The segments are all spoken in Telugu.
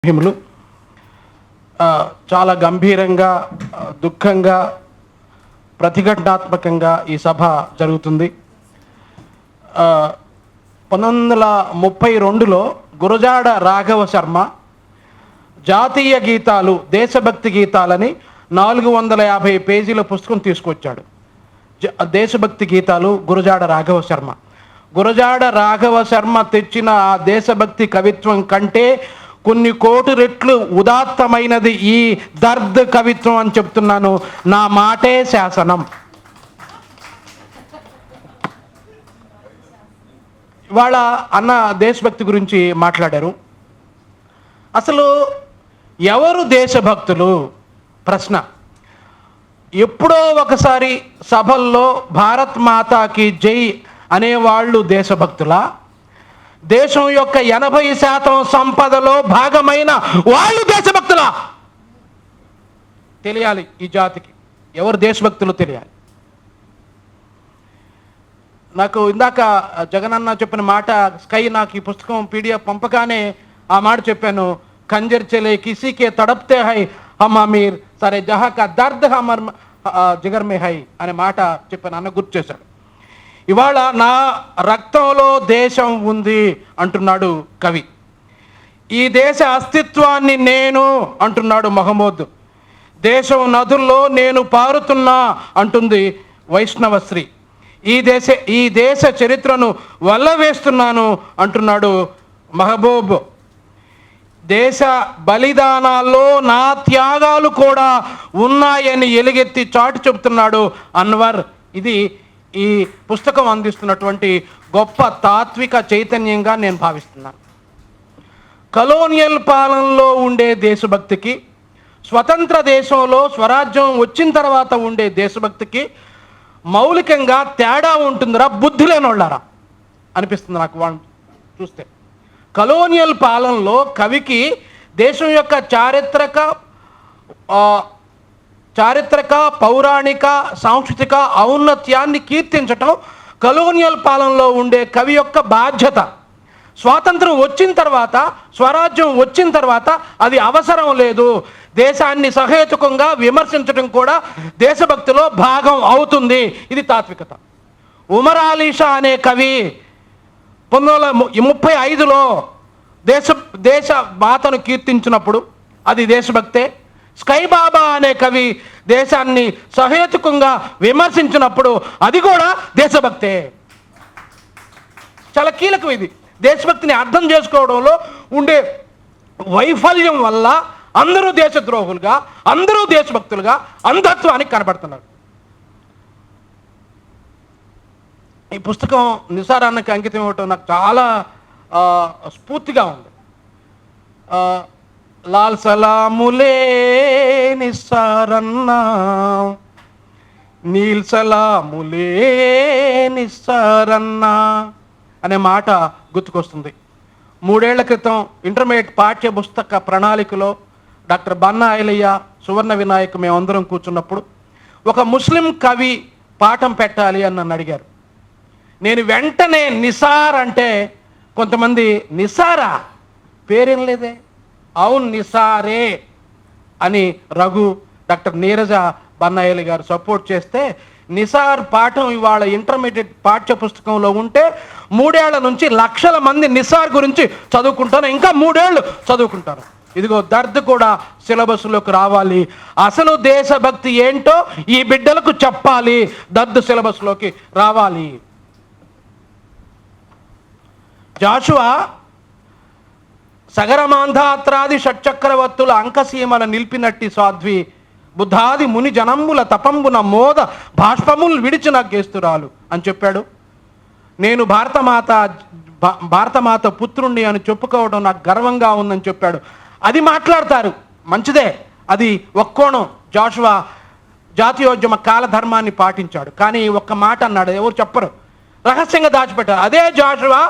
భీములు చాలా గంభీరంగా దుఃఖంగా ప్రతిఘటనాత్మకంగా ఈ సభ జరుగుతుంది. 1932లో గురజాడ రాఘవ శర్మ జాతీయ గీతాలు దేశభక్తి గీతాలని 450 పేజీల పుస్తకం తీసుకొచ్చాడు. దేశభక్తి గీతాలు గురజాడ రాఘవ శర్మ. గురజాడ రాఘవ శర్మ తెచ్చిన ఆ దేశభక్తి కవిత్వం కంటే కొన్ని కోటి రెట్లు ఉదాత్తమైనది ఈ దర్ద్ కవిత్వం అని చెప్తున్నాను. నా మాటే శాసనం. ఇవాళ అన్న దేశభక్తి గురించి మాట్లాడారు. అసలు ఎవరు దేశభక్తులు ప్రశ్న. ఎప్పుడో ఒకసారి సభల్లో భారత్ మాతాకి జై అనేవాళ్ళు దేశభక్తులా? దేశం యొక్క 80% సంపదలో భాగమైన వాళ్ళు దేశభక్తులా? తెలియాలి. ఈ జాతికి ఎవరు దేశభక్తులు తెలియాలి. నాకు ఇందాక జగనన్న చెప్పిన మాట, స్కై నాకు ఈ పుస్తకం PDF పంపగానే ఆ మాట చెప్పాను. కంజర్ చలే కిసీకే తడప్తే హై హమ్ అమీర్ సరే జహా కా దర్ద్ హమర్ జిగర్ మే హై అనే మాట చెప్పాను. అన్న గుర్తు చేశాడు. ఇవాళ నా రక్తంలో దేశం ఉంది అంటున్నాడు కవి. ఈ దేశ అస్తిత్వాన్ని నేను అంటున్నాడు మహమూద్. దేశం నదుల్లో నేను పారుతున్నా అంటుంది వైష్ణవశ్రీ. ఈ దేశ చరిత్రను వల్లవేస్తున్నాను అంటున్నాడు మహబూబ్. దేశ బలిదానాల్లో నా త్యాగాలు కూడా ఉన్నాయని ఎలుగెత్తి చాటు చెబుతున్నాడు అన్వర్. ఇది ఈ పుస్తకం అందిస్తున్నటువంటి గొప్ప తాత్విక చైతన్యంగా నేను భావిస్తున్నాను. కలోనియల్ పాలనలో ఉండే దేశభక్తికి, స్వతంత్ర దేశంలో స్వరాజ్యం వచ్చిన తర్వాత ఉండే దేశభక్తికి మౌలికంగా తేడా ఉంటుందిరా బుద్ధి లేనోళ్ళారా అనిపిస్తుంది నాకు వాళ్ళని చూస్తే. కలోనియల్ పాలనలో కవికి దేశం యొక్క చారిత్రక పౌరాణిక సాంస్కృతిక ఔన్నత్యాన్ని కీర్తించటం కలోనియల్ పాలనలో ఉండే కవి యొక్క బాధ్యత. స్వాతంత్రం వచ్చిన తర్వాత, స్వరాజ్యం వచ్చిన తర్వాత అది అవసరం లేదు. దేశాన్ని సహేతుకంగా విమర్శించడం కూడా దేశభక్తిలో భాగం అవుతుంది. ఇది తాత్వికత. ఉమర్ అలీ షా అనే కవి 1935లో దేశ మాతను కీర్తించినప్పుడు అది దేశభక్తే. స్కై బాబా అనే కవి దేశాన్ని సహేతుకంగా విమర్శించినప్పుడు అది కూడా దేశభక్తే. చాలా కీలకం ఇది. దేశభక్తిని అర్థం చేసుకోవడంలో ఉండే వైఫల్యం వల్ల అందరూ దేశద్రోహులుగా, అందరూ దేశభక్తులుగా అంధత్వానికి కనబడుతున్నారు. ఈ పుస్తకం నిసార్ అన్నకి అంకితం ఇవ్వటం నాకు చాలా స్ఫూర్తిగా ఉంది. లాల్ సలాములే నిస్సారన్నా, నీల్ సలాములే నిస్సారన్నా అనే మాట గుర్తుకొస్తుంది. 3 ఏళ్ల క్రితం ఇంటర్మీడియట్ పాఠ్య పుస్తక ప్రణాళికలో డాక్టర్ బన్నా ఐలయ్య, సువర్ణ వినాయక్ మేమందరం కూర్చున్నప్పుడు ఒక ముస్లిం కవి పాఠం పెట్టాలి అని నన్ను అడిగారు. నేను వెంటనే నిసార్ అంటే కొంతమంది నిసారా పేరేం లేదే, అవును నిసారే అని రఘు, డాక్టర్ నీరజ బన్నాయలి గారు సపోర్ట్ చేస్తే నిసార్ పాఠం ఇవాళ ఇంటర్మీడియట్ పాఠ్య పుస్తకంలో ఉంటే 3 ఏళ్ల నుంచి లక్షల మంది నిసార్ గురించి చదువుకుంటారు. ఇంకా 3 ఏళ్ళు చదువుకుంటారు. ఇదిగో దర్ద్ కూడా సిలబస్లోకి రావాలి. అసలు దేశభక్తి ఏంటో ఈ బిడ్డలకు చెప్పాలి. దర్ద్ సిలబస్లోకి రావాలి. జాషువా సగరమాంధాత్రాది షట్చక్రవర్తుల అంకసీమల నిలిపినట్టి సాధ్వి బుద్ధాది ముని జనంబుల తపంబున మోద బాష్పములు విడిచిన గేస్తురాలు అని చెప్పాడు. నేను భారతమాత పుత్రుణ్ణి అని చెప్పుకోవడం నాకు గర్వంగా ఉందని చెప్పాడు. అది మాట్లాడతారు, మంచిదే. అది ఒక్క కోణం. జాషువా జాతీయోద్యమ కాలధర్మాన్ని పాటించాడు. కానీ ఒక్క మాట అన్నాడు, ఎవరు చెప్పరు, రహస్యంగా దాచిపెట్టారు. అదే జాషువా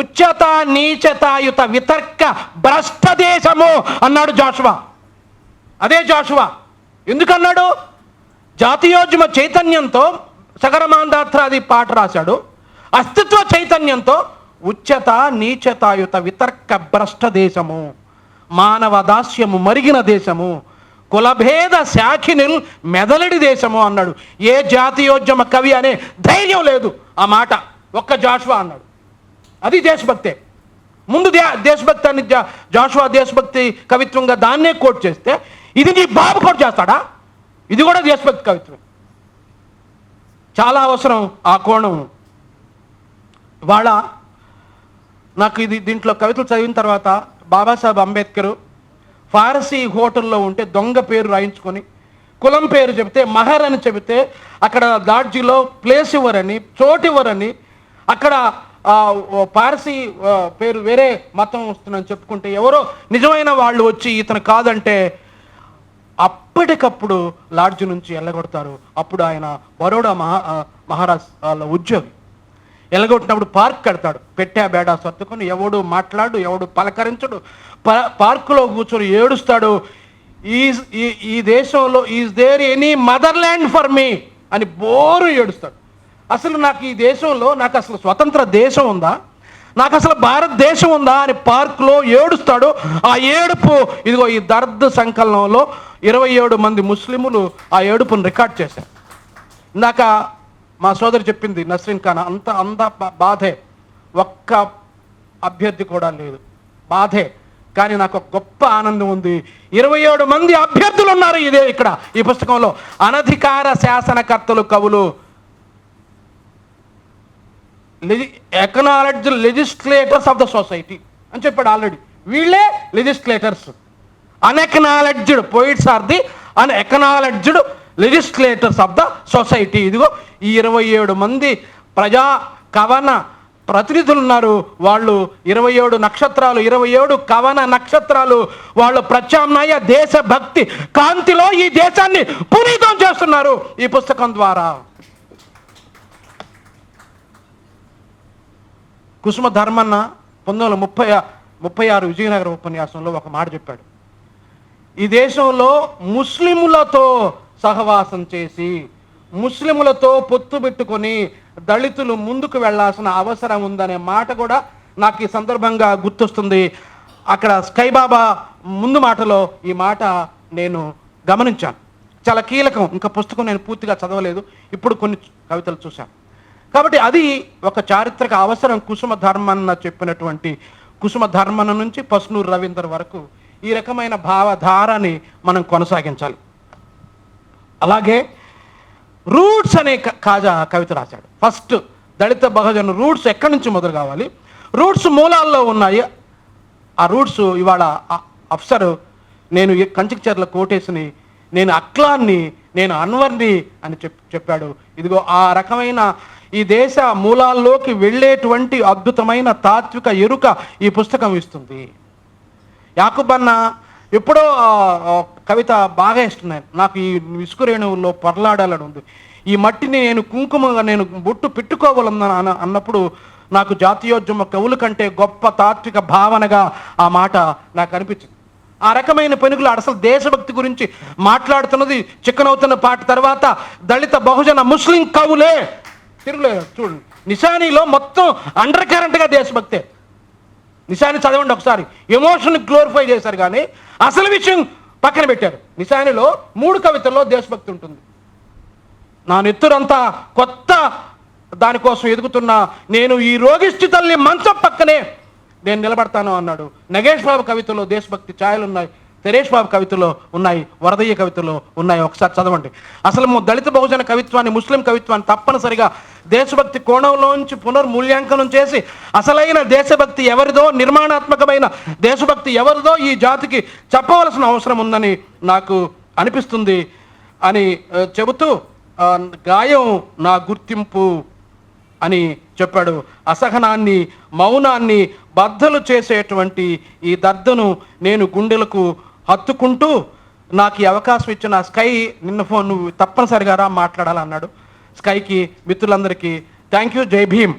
ఉచ్యత నీచతాయుత వితర్క భ్రష్ట దేశము అన్నాడు జాషువా. అదే జాషువా ఎందుకన్నాడు? జాతీయోద్యమ చైతన్యంతో సగరమాంధాత్రాది పాట రాశాడు. అస్తిత్వ చైతన్యంతో ఉచ్యత నీచతాయుత వితర్క భ్రష్ట దేశము మానవ దాస్యము మరిగిన దేశము, కులభేద శాఖినిల్ మెదలడి దేశము అన్నాడు. ఏ జాతీయోద్యమ కవి అనే ధైర్యం లేదు ఆ మాట ఒక్క జాషువా అన్నాడు. అది దేశభక్తే. ముందు దేశభక్తి అని జాషువా దేశభక్తి కవిత్వంగా దాన్నే కోట్ చేస్తే, ఇది నీ బాబు కోట్ చేస్తాడా? ఇది కూడా దేశభక్తి కవిత్వం. చాలా అవసరం ఆ కోణం. వాళ్ళ నాకు దీంట్లో కవితలు చదివిన తర్వాత బాబాసాహెబ్ అంబేద్కర్ ఫారసీ హోటల్లో ఉంటే దొంగ పేరు రాయించుకొని కులం పేరు చెబితే మహర్ అని చెబితే అక్కడ లాడ్జిలో ప్లేస్ ఇవ్వరని, చోటు ఇవ్వరని, అక్కడ పారసీ పేరు వేరే మతం వస్తుందని చెప్పుకుంటే ఎవరో నిజమైన వాళ్ళు వచ్చి ఇతను కాదంటే అప్పటికప్పుడు లాడ్జి నుంచి వెళ్ళగొడతారు. అప్పుడు ఆయన బరోడా మహారాష్ట్రలో ఉద్యోగి. వెళ్ళగొట్టినప్పుడు పార్క్ కడతాడు. పెట్టా బేడా సర్దుకొని, ఎవడు మాట్లాడు, ఎవడు పలకరించడు, పార్కులో కూర్చొని ఏడుస్తాడు. ఈ దేశంలో is there any motherland for me అని బోరు ఏడుస్తాడు. అసలు నాకు ఈ దేశంలో నాకు అసలు స్వతంత్ర దేశం ఉందా, నాకు అసలు భారతదేశం ఉందా అని పార్కులో ఏడుస్తాడు. ఆ ఏడుపు ఇదిగో ఈ దర్ద్ సంకలనంలో 27 మంది ముస్లిములు ఆ ఏడుపును రికార్డ్ చేశారు. ఇందాక మా సోదరు చెప్పింది నస్రీన్ ఖాన్, అంత బాధే. ఒక్క అభ్యర్థి కూడా లేదు, బాధే. కానీ నాకు ఒక గొప్ప ఆనందం ఉంది. 27 మంది అభ్యర్థులు ఉన్నారు ఇదే ఇక్కడ ఈ పుస్తకంలో. అనధికార శాసనకర్తలు, కవులు, acknowledge legislators of the society అని చెప్పాడు ఆల్రెడీ. వీళ్ళే legislators. Unacknowledged poets are the unacknowledged legislators of the society. ఇదిగో ఈ 27 మంది ప్రజా కవన ప్రతినిధులు ఉన్నారు. వాళ్ళు 27 నక్షత్రాలు, 27 కవన నక్షత్రాలు. వాళ్ళు ప్రత్యామ్నాయ దేశభక్తి కాంతిలో ఈ దేశాన్ని పునీతం చేస్తున్నారు ఈ పుస్తకం ద్వారా. కుసుమ ధర్మన్న 1936 విజయనగరం ఉపన్యాసంలో ఒక మాట చెప్పాడు. ఈ దేశంలో ముస్లిములతో సహవాసం చేసి, ముస్లిములతో పొత్తు పెట్టుకొని దళితులు ముందుకు వెళ్లాల్సిన అవసరం ఉందనే మాట కూడా నాకు ఈ సందర్భంగా గుర్తొస్తుంది. అక్కడ స్కైబాబా ముందు మాటలో ఈ మాట నేను గమనించాను. చాలా కీలకం. ఇంకా పుస్తకం నేను పూర్తిగా చదవలేదు, ఇప్పుడు కొన్ని కవితలు చూశాను. కాబట్టి అది ఒక చారిత్రక అవసరం. కుసుమ ధర్మన్న చెప్పినటువంటి కుసుమ ధర్మన్న నుంచి పస్నూరు రవీందర్ వరకు ఈ రకమైన భావధారాన్ని మనం కొనసాగించాలి. అలాగే రూట్స్ అనే కాజా కవిత రాశాడు. ఫస్ట్ దళిత బహుజన రూట్స్ ఎక్కడి నుంచి మొదలు కావాలి, రూట్స్ మూలాల్లో ఉన్నాయి. ఆ రూట్స్ ఇవాళ అఫ్సర్ నేను కంచికచర్ల కోటేశ్ని, నేను అక్లాన్ని, నేను అన్వర్ని అని చెప్పాడు. ఇదిగో ఆ రకమైన ఈ దేశ మూలాల్లోకి వెళ్ళేటువంటి అద్భుతమైన తాత్విక ఎరుక ఈ పుస్తకం ఇస్తుంది. యాకుబన్న ఎప్పుడో కవిత బాగా ఇస్తున్నాను నాకు. ఈ ఇసుకరేణువుల్లో పొరలాడాలని ఉంది. ఈ మట్టిని నేను కుంకుమగా నేను బొట్టు పెట్టుకోవాలన్నా అన్నప్పుడు నాకు జాతీయోద్యమ కవుల కంటే గొప్ప తాత్విక భావనగా ఆ మాట నాకు అనిపించింది. ఆ రకమైన పెనుగులు అసలు దేశభక్తి గురించి మాట్లాడుతున్నది చిక్కనవుతున్న పాట తర్వాత దళిత బహుజన ముస్లిం కవులే. తిరుగులేదు చూడండి, నిశానీలో మొత్తం అండర్ కరెంట్గా దేశభక్తే. నిశాని చదవండి ఒకసారి. ఎమోషన్ గ్లోరిఫై చేశారు కానీ అసలు విషయం పక్కన పెట్టారు. నిశానిలో 3 కవితల్లో దేశభక్తి ఉంటుంది. నా నెత్తురంతా కొత్త దానికోసం ఎదుగుతున్నా, నేను ఈ రోగిష్టి తల్లి మంచం పక్కనే నేను నిలబడతాను అన్నాడు. నగేష్ బాబు కవితలో దేశభక్తి ఛాయలు ఉన్నాయి, తెరేష్ బాబు కవితలో ఉన్నాయి, వరదయ్య కవితలో ఉన్నాయి. ఒకసారి చదవండి. అసలు దళిత బహుజన కవిత్వాన్ని, ముస్లిం కవిత్వాన్ని తప్పనిసరిగా దేశభక్తి కోణంలోంచి పునర్మూల్యాంకనం చేసి అసలైన దేశభక్తి ఎవరిదో, నిర్మాణాత్మకమైన దేశభక్తి ఎవరిదో ఈ జాతికి చెప్పవలసిన అవసరం ఉందని నాకు అనిపిస్తుంది అని చెబుతూ, గాయం నా గుర్తింపు అని చెప్పాడు. అసహనాన్ని, మౌనాన్ని బద్దలు చేసేటువంటి ఈ దర్దను నేను గుండెలకు హత్తుకుంటూ, నాకు ఈ అవకాశం ఇచ్చిన స్కై నిన్న ఫోన్ నువ్వు తప్పనిసరిగా రా మాట్లాడాలన్నాడు. స్కైకి, మిత్రులందరికీ థ్యాంక్ యూ. జై భీమ్.